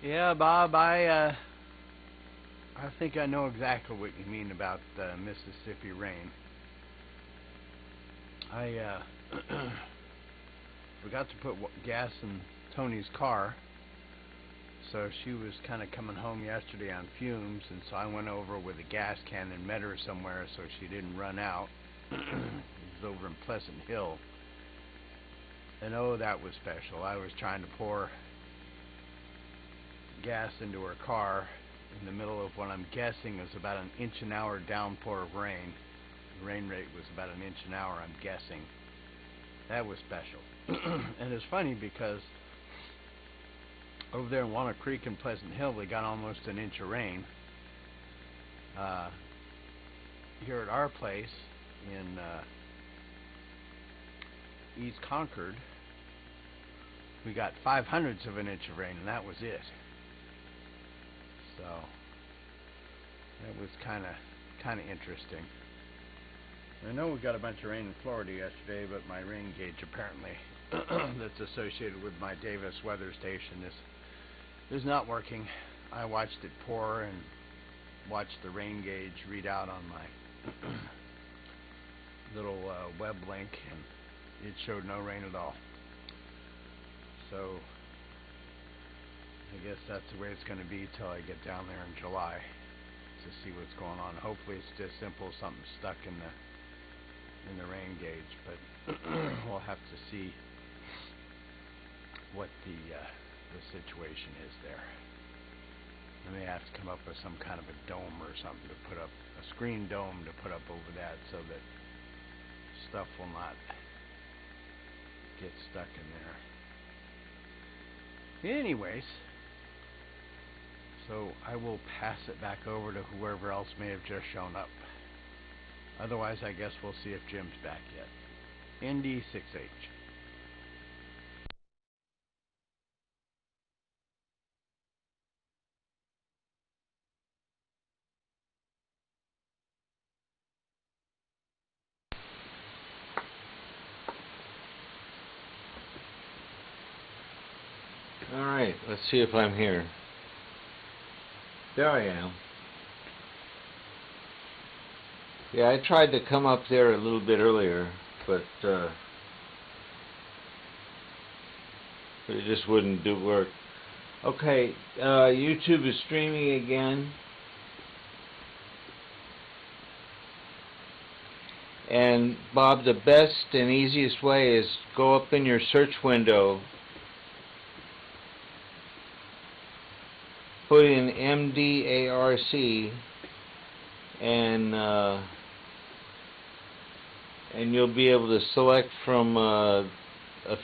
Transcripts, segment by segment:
Yeah, Bob, I think I know exactly what you mean about Mississippi rain. I forgot to put gas in Tony's car, so she was kind of coming home yesterday on fumes, and so I went over with a gas can and met her somewhere so she didn't run out. It was over in Pleasant Hill, and oh, that was special. I was trying to pour gas into her car in the middle of what I'm guessing is about an inch an hour downpour of rain. The rain rate was about an inch an hour, I'm guessing. That was special. And it's funny because over there in Walnut Creek and Pleasant Hill, they got almost an inch of rain. Here at our place in East Concord, we got 5/100ths of an inch of rain, and that was it. So that was kind of interesting. I know we got a bunch of rain in Florida yesterday, but my rain gauge apparently that's associated with my Davis weather station is not working. I watched it pour and watched the rain gauge read out on my little web link, and it showed no rain at all. So I guess that's the way it's going to be till I get down there in July to see what's going on. Hopefully it's just simple, something stuck in the rain gauge, but we'll have to see what the situation is there. I may have to come up with some kind of a dome or something to put up, a screen dome to put up over that so that stuff will not get stuck in there. Anyways, so I will pass it back over to whoever else may have just shown up. Otherwise, I guess we'll see if Jim's back yet. ND6H. Alright, let's see if I'm here. There I am. Yeah, I tried to come up there a little bit earlier, but it just wouldn't work. Okay, YouTube is streaming again. And Bob, the best and easiest way is go up in your search window, put in MDARC, and you'll be able to select from a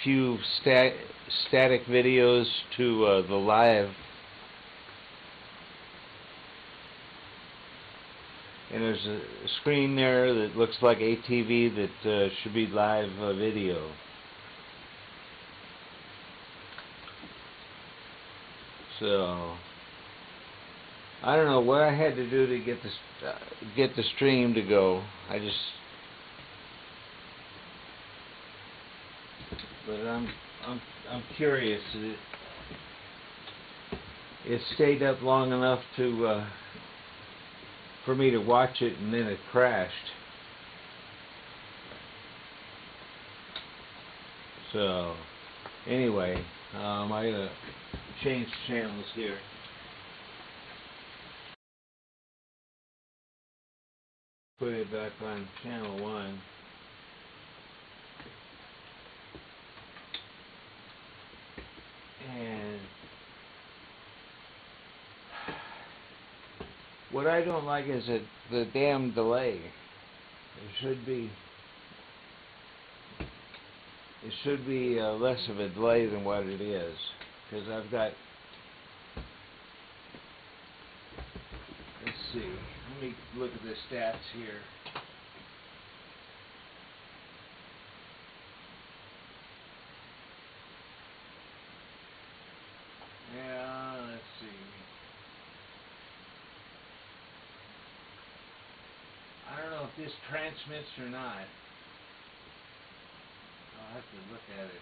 few static videos to the live. And there's a screen there that looks like ATV that should be live video. So I don't know what I had to do to get the stream to go. But I'm curious. It stayed up long enough to for me to watch it, and then it crashed. So anyway, I gotta change channels here. Put it back on channel 1. And what I don't like is the damn delay. It should be less of a delay than what it is, because I've got. Let's see. Let me look at the stats here. Yeah, let's see. I don't know if this transmits or not. I'll have to look at it.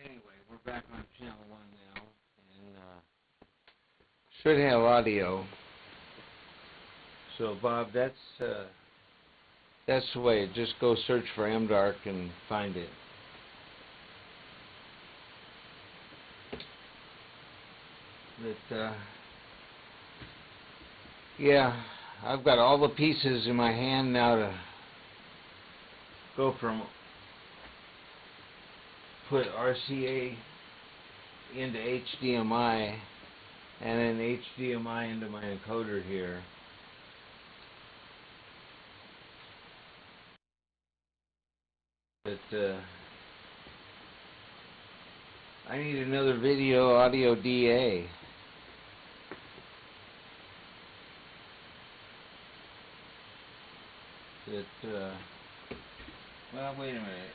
Anyway, we're back on channel 1 now, and should have audio. So Bob, that's the way. Just go search for MDark and find it. But yeah, I've got all the pieces in my hand now to go from put RCA into HDMI and then HDMI into my encoder here. But I need another video audio DA. But well, wait a minute.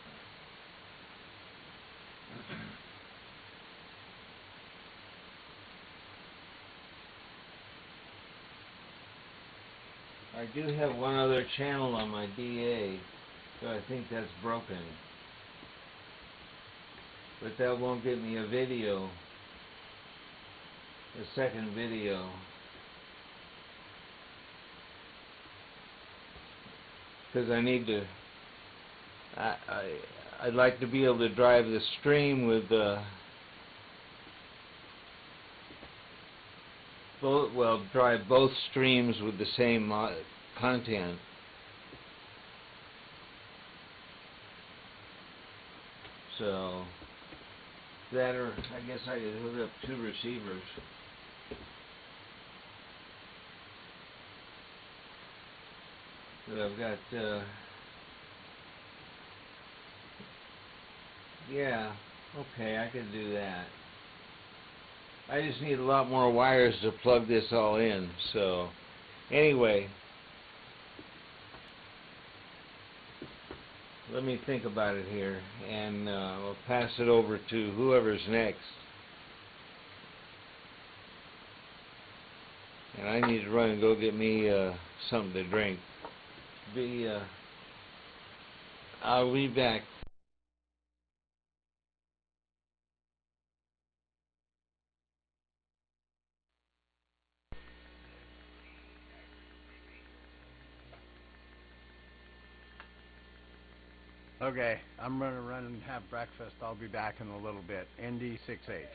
I do have one other channel on my DA, so I think that's broken. But that won't give me a video, a second video. Because I need to, I'd like to be able to drive the stream with drive both streams with the same content. So that, or I guess I could hook up 2 receivers. But I've got yeah, okay, I can do that. I just need a lot more wires to plug this all in. So anyway, let me think about it here, and I'll pass it over to whoever's next. And I need to run and go get me something to drink. I'll be back. Okay, I'm going to run and have breakfast. I'll be back in a little bit. ND6H.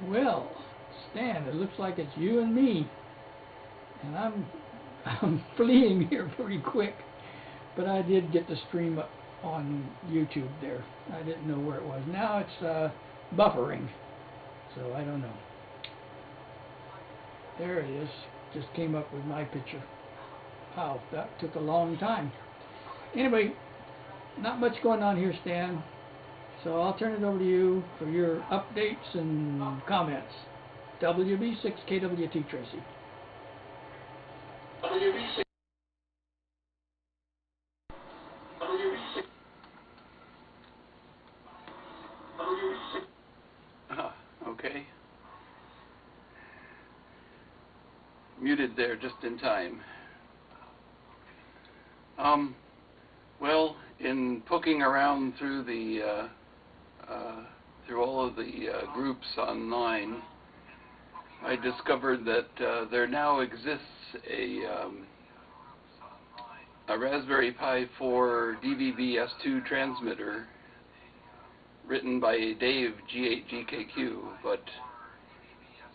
Well, Stan, it looks like it's you and me, and I'm fleeing here pretty quick, but I did get the stream up on YouTube there. I didn't know where it was. Now it's buffering, so I don't know. There it is. Just came up with my picture. Wow, that took a long time. Anyway, not much going on here, Stan. So I'll turn it over to you for your updates and comments. WB6KWT Tracy. Okay. Muted there just in time. Well, in poking around through the through all of the groups online, I discovered that there now exists a a Raspberry Pi 4 DVB-S2 transmitter written by Dave G8GKQ, but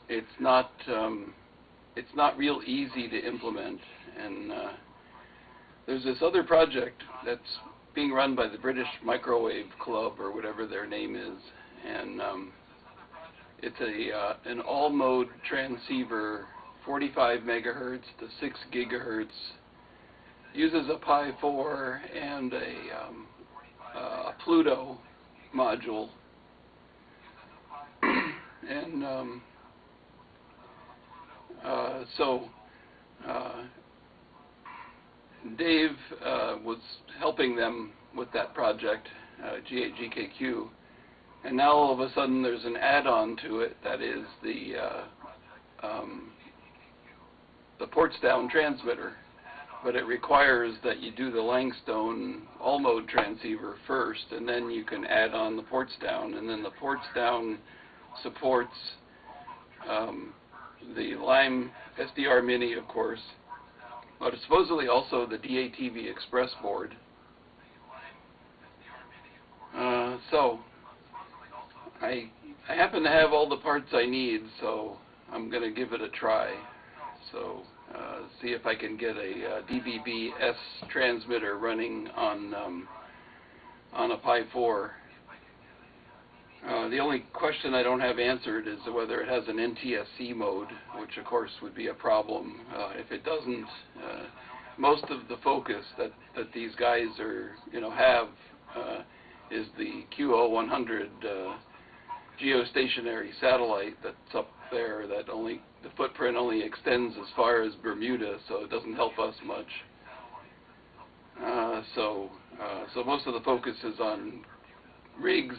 it's not real easy to implement. And there's this other project that's being run by the British Microwave Club, or whatever their name is, and it's an all-mode transceiver, 45 megahertz to 6 gigahertz, uses a Pi 4 and a Pluto module, and so Dave was helping them with that project, G8GKQ, and now all of a sudden there's an add-on to it that is the ports down transmitter, but it requires that you do the Langstone all-mode transceiver first, and then you can add on the ports down, and then the ports down supports the Lime SDR Mini, of course, but supposedly also the Datv Express board. So I happen to have all the parts I need, so I'm going to give it a try. So see if I can get a DVB-S transmitter running on a Pi 4. The only question I don't have answered is whether it has an NTSC mode, which of course would be a problem. If it doesn't, most of the focus that these guys have is the QO100 geostationary satellite that's up there. That the footprint only extends as far as Bermuda, so it doesn't help us much. So most of the focus is on rigs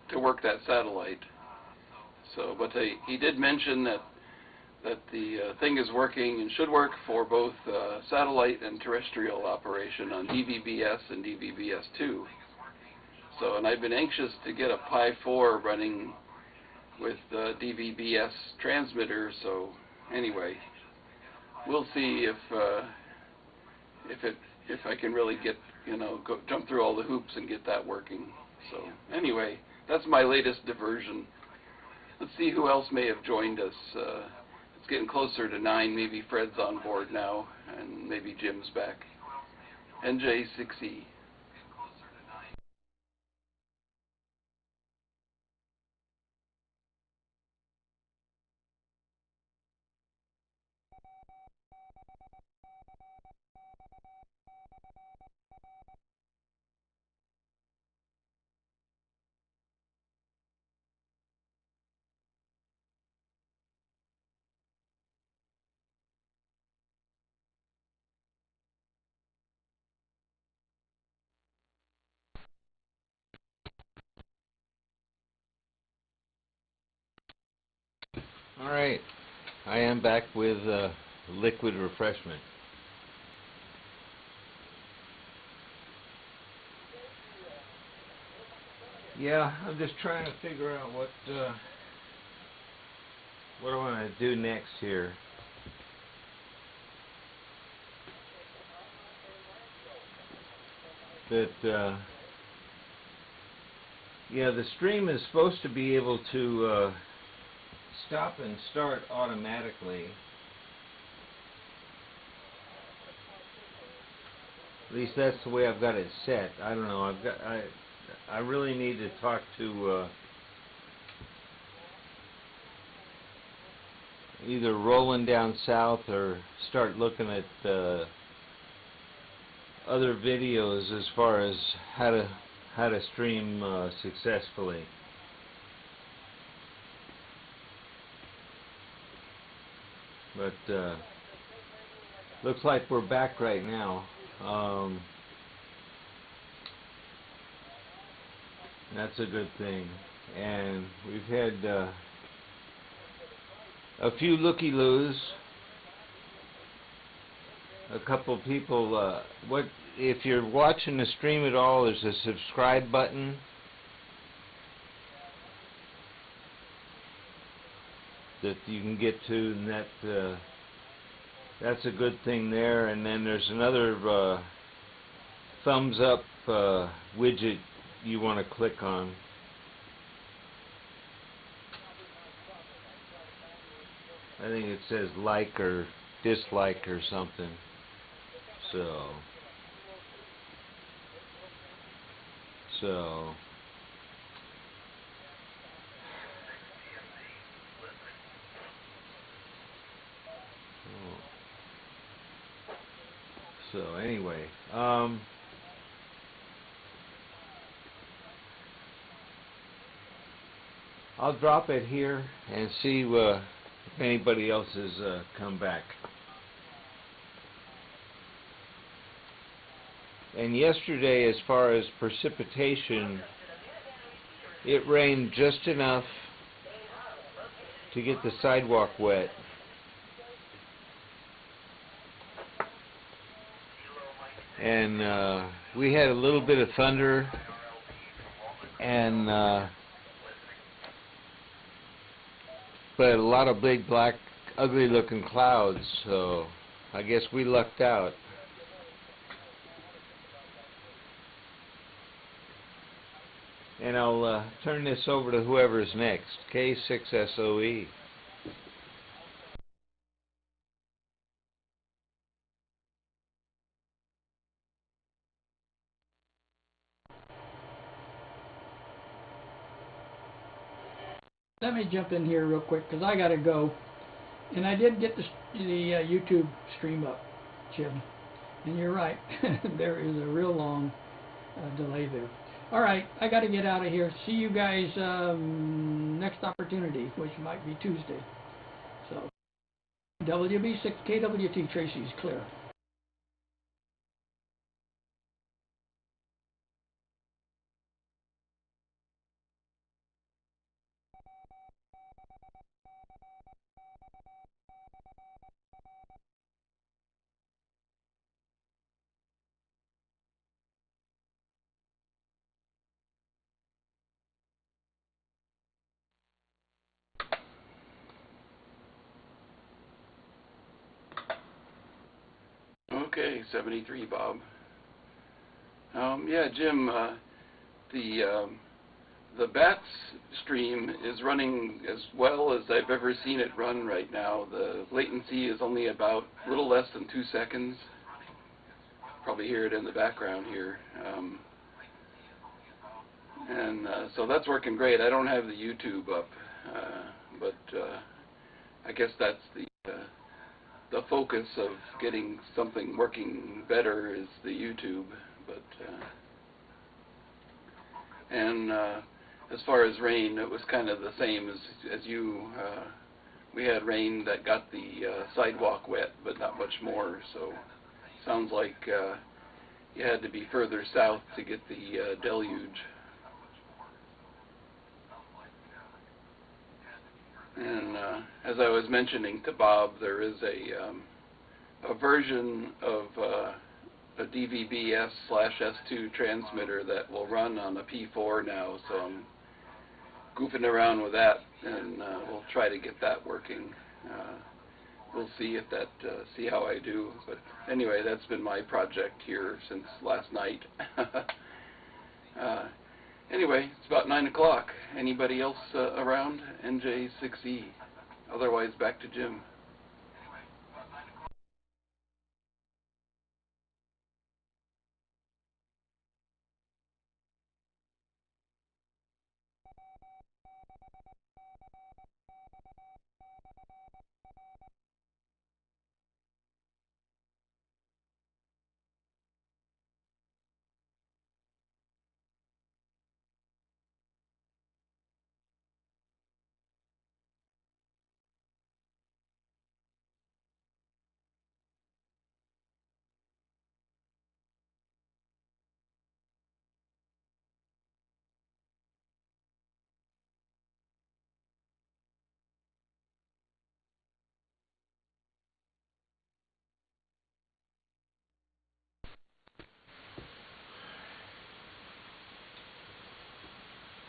to work that satellite. So, but he did mention that the thing is working and should work for both satellite and terrestrial operation on DVB-S and DVB-S2. So, and I've been anxious to get a Pi 4 running with DVB-S transmitter. So, anyway, we'll see if I can really get jump through all the hoops and get that working. So, anyway, that's my latest diversion. Let's see who else may have joined us. It's getting closer to 9. Maybe Fred's on board now, and maybe Jim's back. NJ6E. Alright, I am back with liquid refreshment. Yeah, I'm just trying to figure out what I want to do next here. That yeah, the stream is supposed to be able to stop and start automatically. At least that's the way I've got it set. I don't know. I really need to talk to either Rolling Down South or start looking at other videos as far as how to stream successfully. But looks like we're back right now. That's a good thing. And we've had a few looky-loos. A couple people. If you're watching the stream at all, there's a subscribe button. That you can get to, and that that's a good thing there. And then there's another thumbs up widget you want to click on. I think it says like or dislike or something. So anyway, I'll drop it here and see if anybody else has come back. And yesterday, as far as precipitation, it rained just enough to get the sidewalk wet. And we had a little bit of thunder, and but a lot of big, black, ugly-looking clouds. So I guess we lucked out. And I'll turn this over to whoever's next. K6SOE. Let me jump in here real quick because I got to go. And I did get the YouTube stream up, Jim. And you're right. There is a real long delay there. All right, I got to get out of here. See you guys next opportunity, which might be Tuesday. So, WB6KWT, Tracy's clear. Okay, 73, Bob. Yeah, Jim, the BATS stream is running as well as I've ever seen it run right now. The latency is only about a little less than 2 seconds. Probably hear it in the background here. So that's working great. I don't have the YouTube up, but I guess that's the focus of getting something working better is the YouTube. But as far as rain, it was kind of the same as you. We had rain that got the sidewalk wet, but not much more. So sounds like you had to be further south to get the deluge. And as I was mentioning to Bob, there is a version of a DVB-S/S2 transmitter that will run on a P4 now, so I'm goofing around with that, and we'll try to get that working. We'll see if that see how I do. But anyway, that's been my project here since last night. Anyway, it's about 9 o'clock. Anybody else around? NJ6E. Otherwise, back to Jim.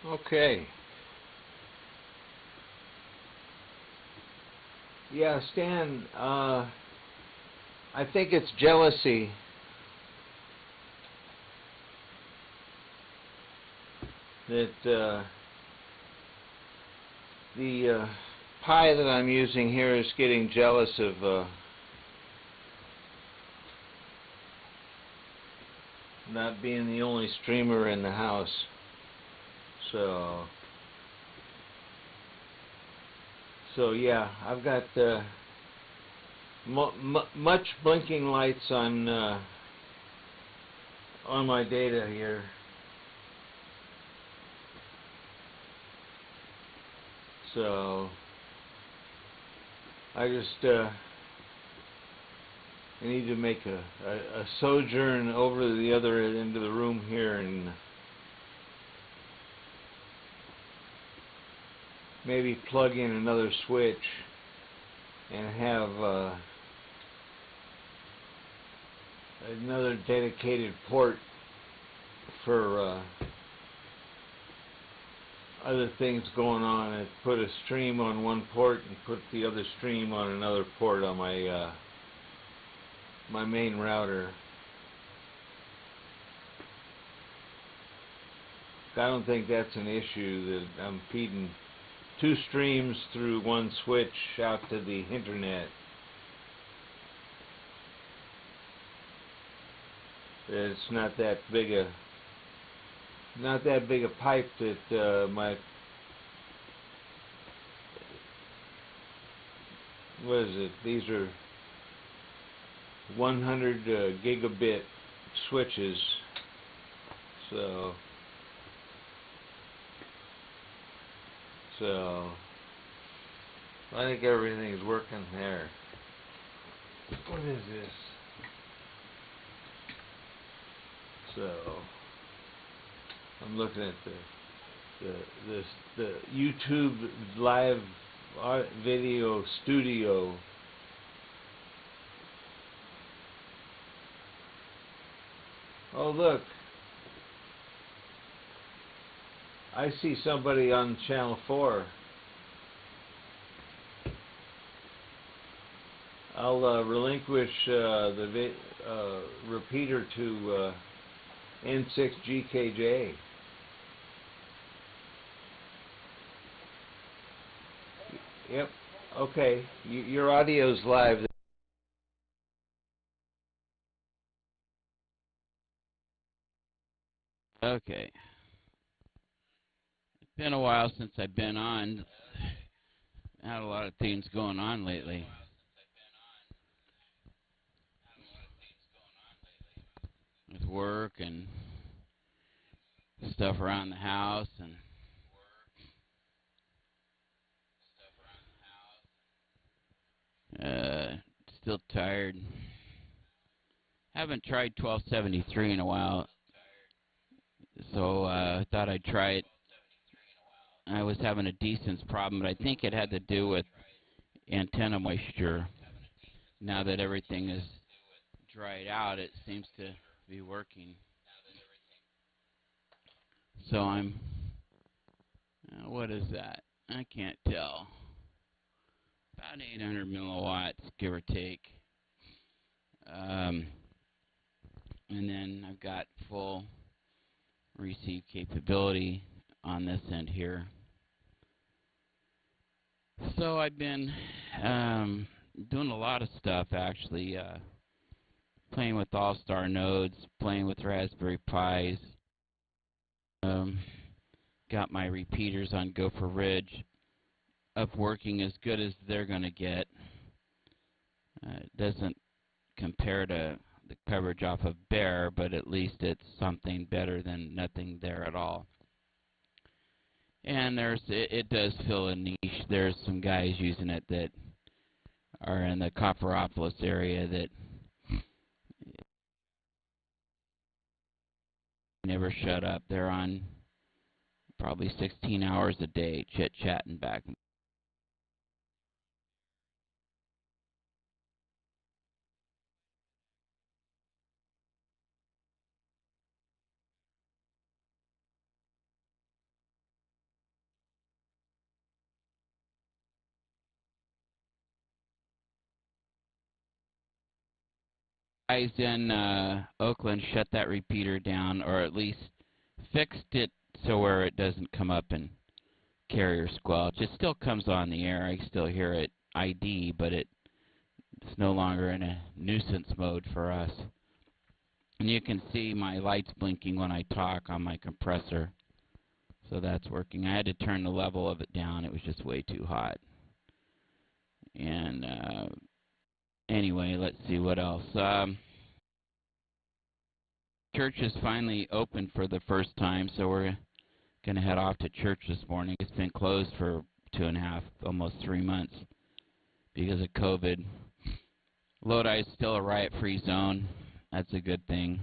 Okay. Yeah, Stan, I think it's jealousy. That the Pi that I'm using here is getting jealous of not being the only streamer in the house. So yeah, I've got much blinking lights on my data here. So I just I need to make a sojourn over to the other end of the room here and maybe plug in another switch and have another dedicated port for other things going on, and put a stream on one port and put the other stream on another port on my my main router. I don't think that's an issue, that I'm feeding two streams through one switch out to the internet. It's not that big a pipe that what is it? These are 100 gigabit switches, so I think everything is working there. What is this? So I'm looking at the YouTube live video studio. Oh, look, I see somebody on channel 4. I'll relinquish the repeater to N6GKJ. Yep. Okay. Your audio's live. Okay. It's been a while since I've been on. I had a lot of things going on lately. With work and stuff around the house and still tired. Haven't tried 1273 in a while, so I thought I'd try it. I was having a decent problem, but I think it had to do with antenna moisture. Now that everything is dried out, it seems to be working. So I'm, what is that? I can't tell. About 800 milliwatts, give or take. And then I've got full receive capability on this end here. So I've been doing a lot of stuff, actually. Playing with All-Star nodes, playing with Raspberry Pis. Got my repeaters on Gopher Ridge up working as good as they're going to get. It doesn't compare to the coverage off of Bear, but at least it's something better than nothing there at all. And it does fill a niche. There's some guys using it that are in the Copperopolis area that never shut up. They're on probably 16 hours a day chit-chatting back. guys in Oakland shut that repeater down, or at least fixed it so where it doesn't come up in carrier squelch. It still comes on the air. I still hear it ID, but it's no longer in a nuisance mode for us. And you can see my lights blinking when I talk on my compressor. So that's working. I had to turn the level of it down. It was just way too hot. And anyway, let's see what else. Church is finally open for the first time, so we're going to head off to church this morning. It's been closed for 2.5, almost 3 months because of COVID. Lodi is still a riot-free zone. That's a good thing.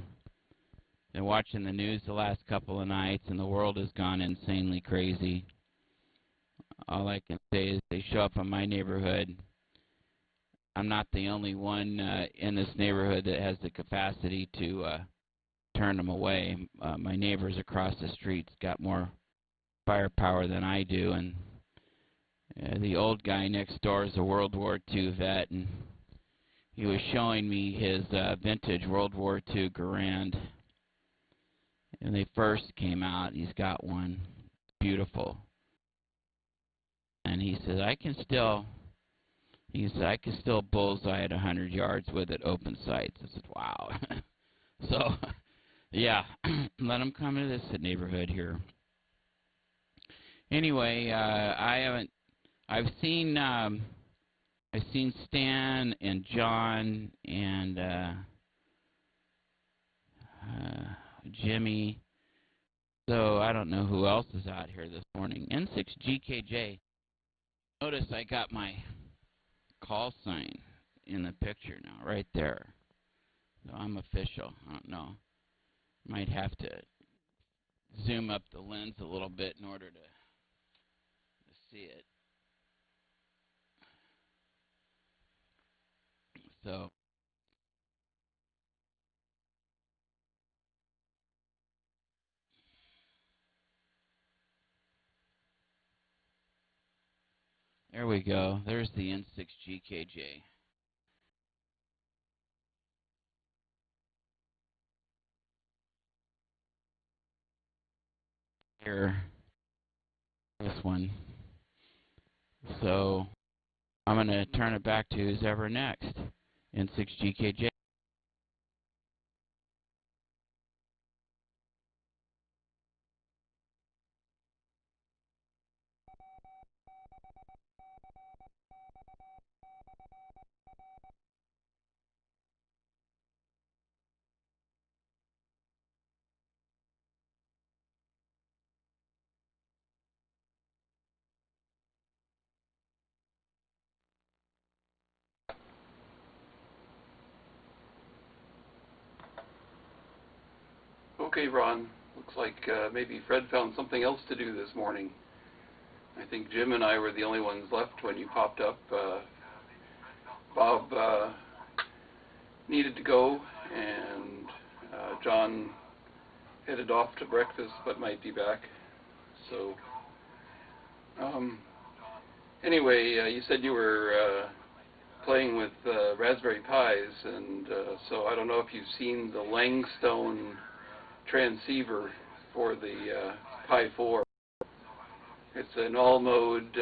Been watching the news the last couple of nights, and the world has gone insanely crazy. All I can say is they show up in my neighborhood. I'm not the only one in this neighborhood that has the capacity to turn them away. My neighbors across the street's got more firepower than I do, and the old guy next door is a World War II vet, and he was showing me his vintage World War II Garand. And they first came out. He's got one, beautiful. And he says, I can still bullseye at 100 yards with it, open sights. I said, wow. So, yeah, let them come to this neighborhood here. Anyway, I've seen Stan and John and Jimmy. So I don't know who else is out here this morning. N6GKJ. Notice I got my call sign in the picture now, right there. So I'm official. I don't know. Might have to zoom up the lens a little bit in order to see it. So there we go. There's the N6GKJ. Here, this one. So I'm going to turn it back to who's ever next. N6GKJ. Okay, Ron. Looks like maybe Fred found something else to do this morning. I think Jim and I were the only ones left when you popped up. Bob needed to go, and John headed off to breakfast but might be back. So, anyway, you said you were playing with Raspberry Pis, and so I don't know if you've seen the Langstone transceiver for the Pi 4. It's an all-mode,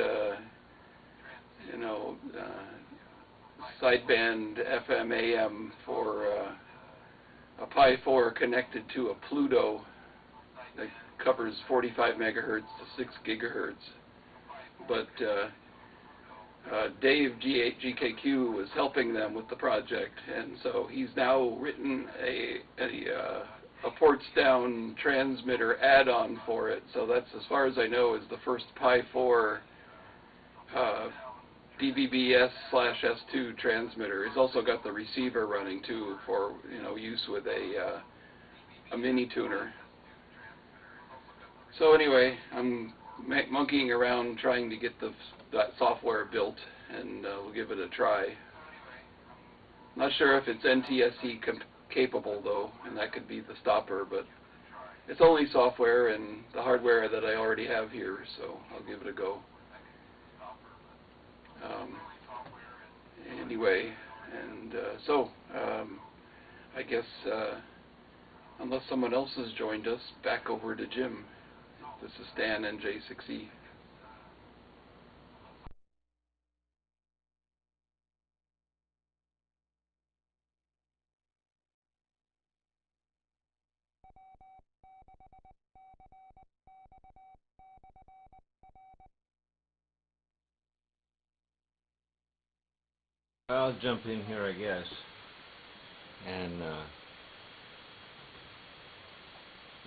sideband FM AM for a Pi 4 connected to a Pluto that covers 45 megahertz to 6 gigahertz. But Dave GKQ was helping them with the project, and so he's now written a ports down transmitter add-on for it. So that's, as far as I know, is the first Pi 4 DBBS/S2 transmitter. He's also got the receiver running too for use with a mini tuner. So anyway, I'm monkeying around trying to get that software built, and we'll give it a try. Not sure if it's NTSC capable though, and that could be the stopper, but it's only software and the hardware that I already have here, so I'll give it a go. Anyway, and so I guess, unless someone else has joined us, back over to Jim. This is Stan and J6E. I'll jump in here, I guess. And,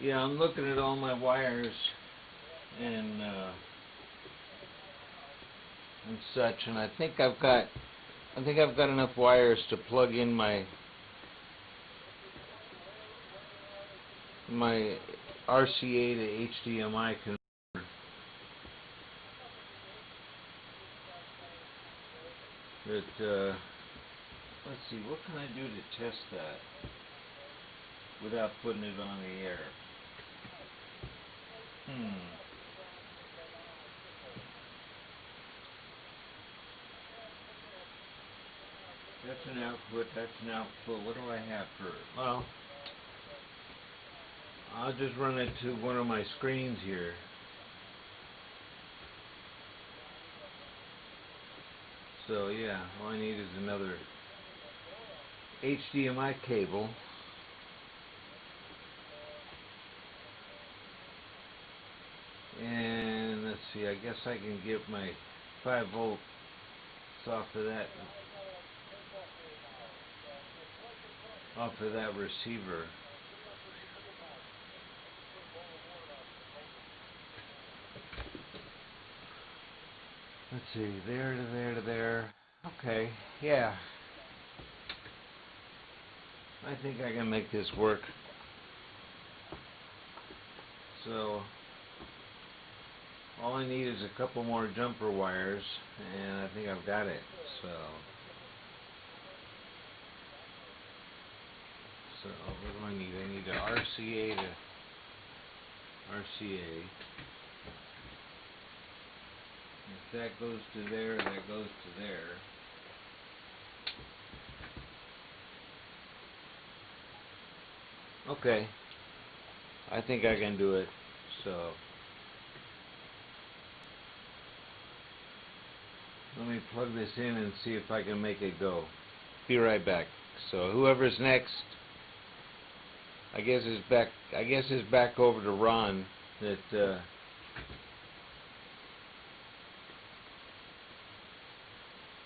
yeah, I'm looking at all my wires and such, and I think I've got enough wires to plug in my RCA to HDMI converter. But let's see, what can I do to test that without putting it on the air? That's an output, that's an output. What do I have for, well, I'll just run it to one of my screens here. So yeah, all I need is another HDMI cable. And let's see, I guess I can get my 5 volts off of that receiver. Let's see, there to there to there. Okay, yeah. I think I can make this work. So all I need is a couple more jumper wires, and I think I've got it. So what do I need? I need an RCA to RCA. If that goes to there, that goes to there. Okay. I think I can do it. So let me plug this in and see if I can make it go. Be right back. So whoever's next, I guess is back over to Ron. That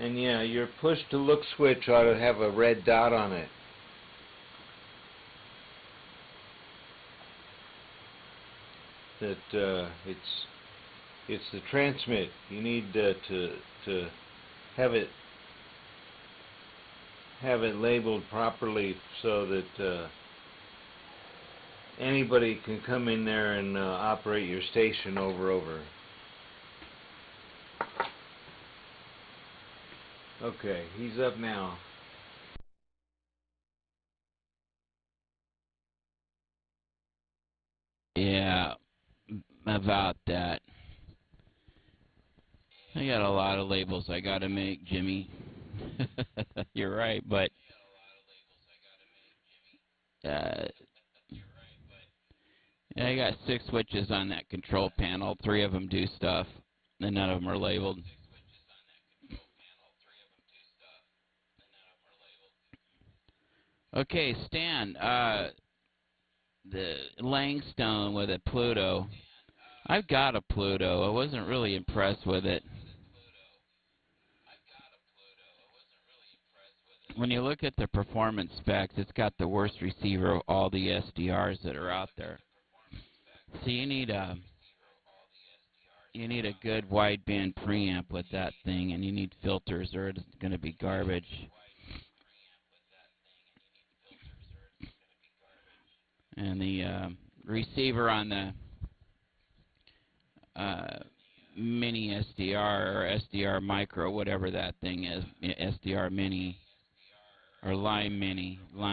and yeah, your push to look switch ought to have a red dot on it. That it's the transmit. You need to have it labeled properly so that anybody can come in there and operate your station over. Okay, he's up now. Yeah, about that. I got a lot of labels I gotta make, Jimmy. You're right, but yeah, I got 6 switches on that control panel. 3 of them do stuff, and none of them are labeled. Okay, Stan, the Langstone with a Pluto. I've got a Pluto. I wasn't really impressed with it. When you look at the performance specs, it's got the worst receiver of all the SDRs that are out there. So you need a good wideband preamp with that thing, and you need filters, or it's going to be garbage. And the receiver on the mini SDR or SDR micro, whatever that thing is, SDR mini or Line mini, Line